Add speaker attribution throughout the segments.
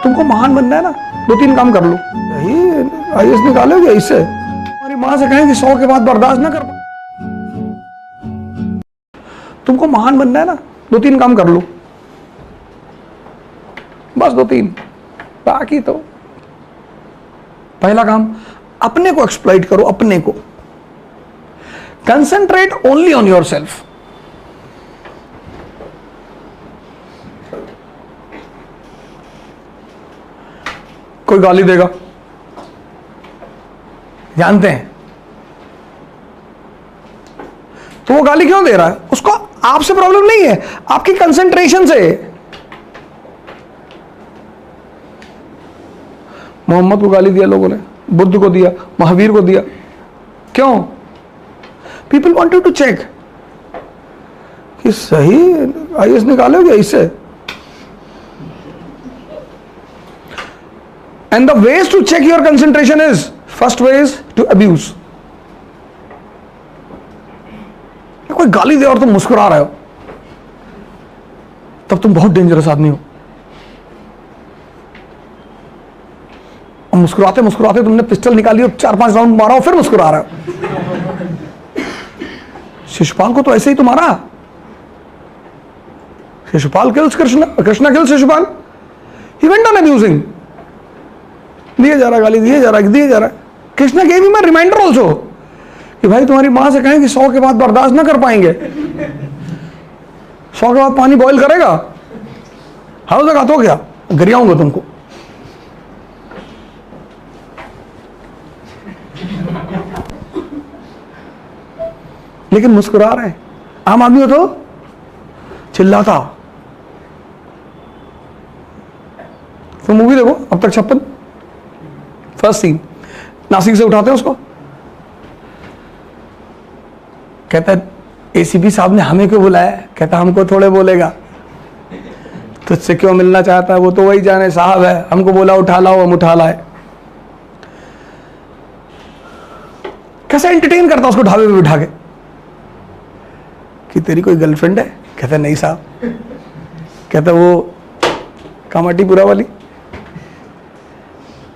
Speaker 1: तुमको महान बनना है ना, 2-3 काम कर लो। यही आईएएस निकालोगे इससे? हमारी माँ से कहें कि 100 के बाद बर्दाश्त ना कर पा। तुमको महान बनना है ना, 2-3 काम कर लो, बस 2-3। बाकी तो पहला काम, अपने को एक्सप्लॉइट करो, अपने को। Concentrate only on your self. कोई गाली देगा, जानते हैं तो वो गाली क्यों दे रहा है? उसको आपसे प्रॉब्लम नहीं है, आपकी कंसंट्रेशन से। मोहम्मद को गाली दिया लोगों ने, बुद्ध को दिया, महावीर को दिया, क्यों? पीपल वांटेड टू चेक कि सही आईएएस निकालोगे इससे। And the ways to check your concentration is, first way is to abuse. कोई गाली दे और तुम मुस्कुरा रहे हो, तब तुम बहुत डेंजरस आदमी हो। और मुस्कुराते मुस्कुराते तुमने पिस्टल निकाली और 4-5 राउंड मारा और फिर मुस्कुरा रहे हो। शिशुपाल को तो ऐसे ही तो मारा। Shishupal kills Krishna, Krishna kills Shishupal. He went on abusing. दिए जा रहा गाली, दिए जा रहा, दिए जा रहा। Krishna gave him a reminder also कि भाई तुम्हारी मां से कहें कि 100 के बाद बर्दाश्त ना कर पाएंगे। 100 के बाद पानी बॉईल करेगा, हर जगह तो क्या गिरियाऊंगा तुमको। लेकिन मुस्कुरा रहे हैं। आम आदमी हो तो चिल्लाता। तो मूवी देखो अब तक 56। फर्स्ट सीन, नासिक से उठाते हैं उसको, कहता है एसीपी साहब ने हमें क्यों बुलाया? कहता हमको थोड़े बोलेगा, तुझसे क्यों मिलना चाहता है वो तो वही जाने, साहब है, हमको बोला उठा लाओ, हम उठा लाए। कैसे एंटरटेन करता उसको ढाबे पे बिठा के कि तेरी कोई गर्लफ्रेंड है? कहता नहीं साहब। कहता वो कामाटीपुरा वाली?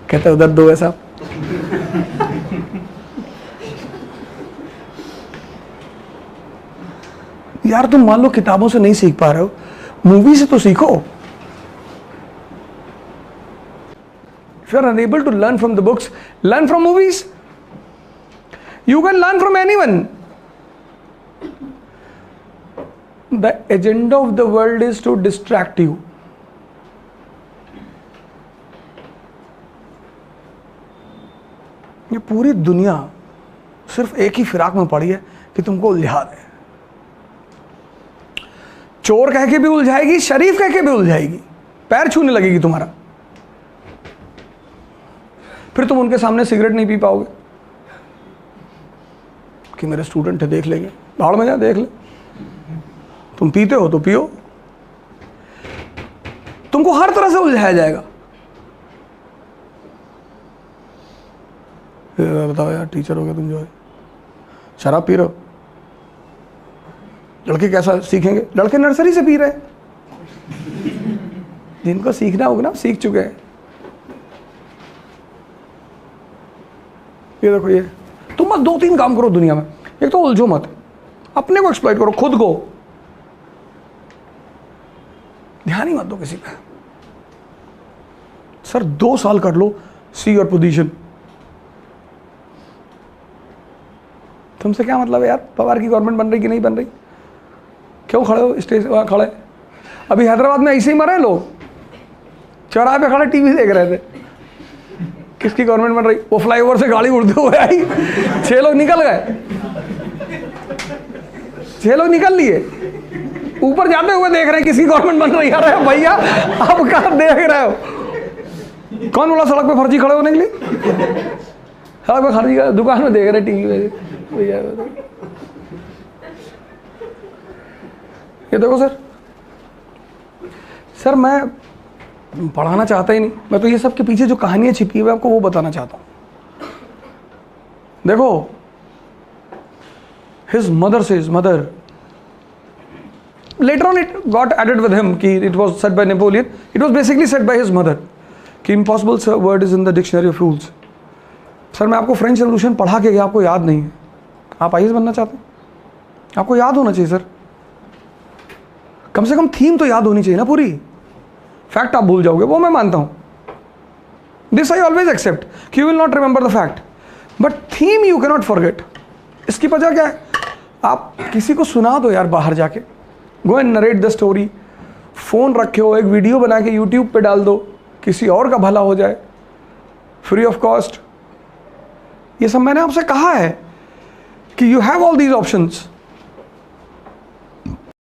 Speaker 1: कहता उधर 2 है साहब। यार तुम मान लो किताबों से नहीं सीख पा रहे हो, मूवी से तो सीखो। If you are unable to learn from the books, learn from movies. You can learn from anyone. The agenda of the world is to distract you. ये पूरी दुनिया सिर्फ एक ही फिराक में पड़ी है कि तुमको उलझा दे। चोर कह के भी उलझाएगी, शरीफ कह के भी उलझाएगी, पैर छूने लगेगी तुम्हारा। फिर तुम उनके सामने सिगरेट नहीं पी पाओगे कि मेरे स्टूडेंट है देख लेंगे। भाड़ में जा, देख ले। तुम पीते हो तो पियो। तुमको हर तरह से उलझाया जाएगा। बताओ यार, टीचर हो गया तुम, जो है शराब पी रहे हो। लड़के कैसा सीखेंगे? लड़के नर्सरी से पी रहे हैं। जिनको सीखना होगा ना सीख चुके हैं। ये देखो, ये तुम बस 2-3 काम करो दुनिया में। एक तो उलझो मत, अपने को एक्सप्लॉइट करो, खुद को। ध्यान ही मत दो किसी पे। सर 2 साल कर लो, सी योर पोजीशन। तुमसे क्या मतलब है यार, पवार की गवर्नमेंट बन रही कि नहीं बन रही? क्यों खड़े हो स्टेज वहाँ खड़े? अभी हैदराबाद में ऐसे ही मरे लोग, चौराहे पे खड़े टीवी देख रहे थे। किसकी गवर्नमेंट बन रही? वो फ्लाईओवर से गाड़ी उड़ते हुए आई, 6 लोग निकल गए, 6 लोग निकल लिए। ऊपर जाते हुए देख रहे हैं किसकी गवर्नमेंट बन रही है। अरे भैया आप कहाँ देख रहे हो? कौन बोला सड़क पे फर्जी खड़े होने के लिए? सड़क पे फर्जी दुकान में देख रहे टीवी में भैया। ये देखो सर मैं पढ़ाना चाहता ही नहीं, मैं तो ये सब के पीछे जो कहानियां छिपी है मैं आपको वो बताना चाहता हूं। देखो, his mother says, mother, later on it got added with him कि it was said by Napoleon, it was basically said by his mother कि impossible word is in the dictionary of rules. Sir मैं आपको French revolution पढ़ा के गया, आपको याद नहीं है, आप आईएएस बनना चाहते हैं, आपको याद होना चाहिए सर, कम से कम थीम तो याद होनी चाहिए ना पूरी। फैक्ट आप भूल जाओगे वो मैं मानता हूँ, दिस आई ऑलवेज एक्सेप्ट कि you will not remember the fact, but theme you cannot forget. इसकी वजह क्या है, आप किसी को सुना दो यार बाहर जाके, go and narrate the story, phone रखे हो, एक वीडियो बना के यूट्यूब पे डाल दो, किसी और का भला हो जाए फ्री ऑफ कॉस्ट। ये सब मैंने आपसे कहा है कि you have all these options,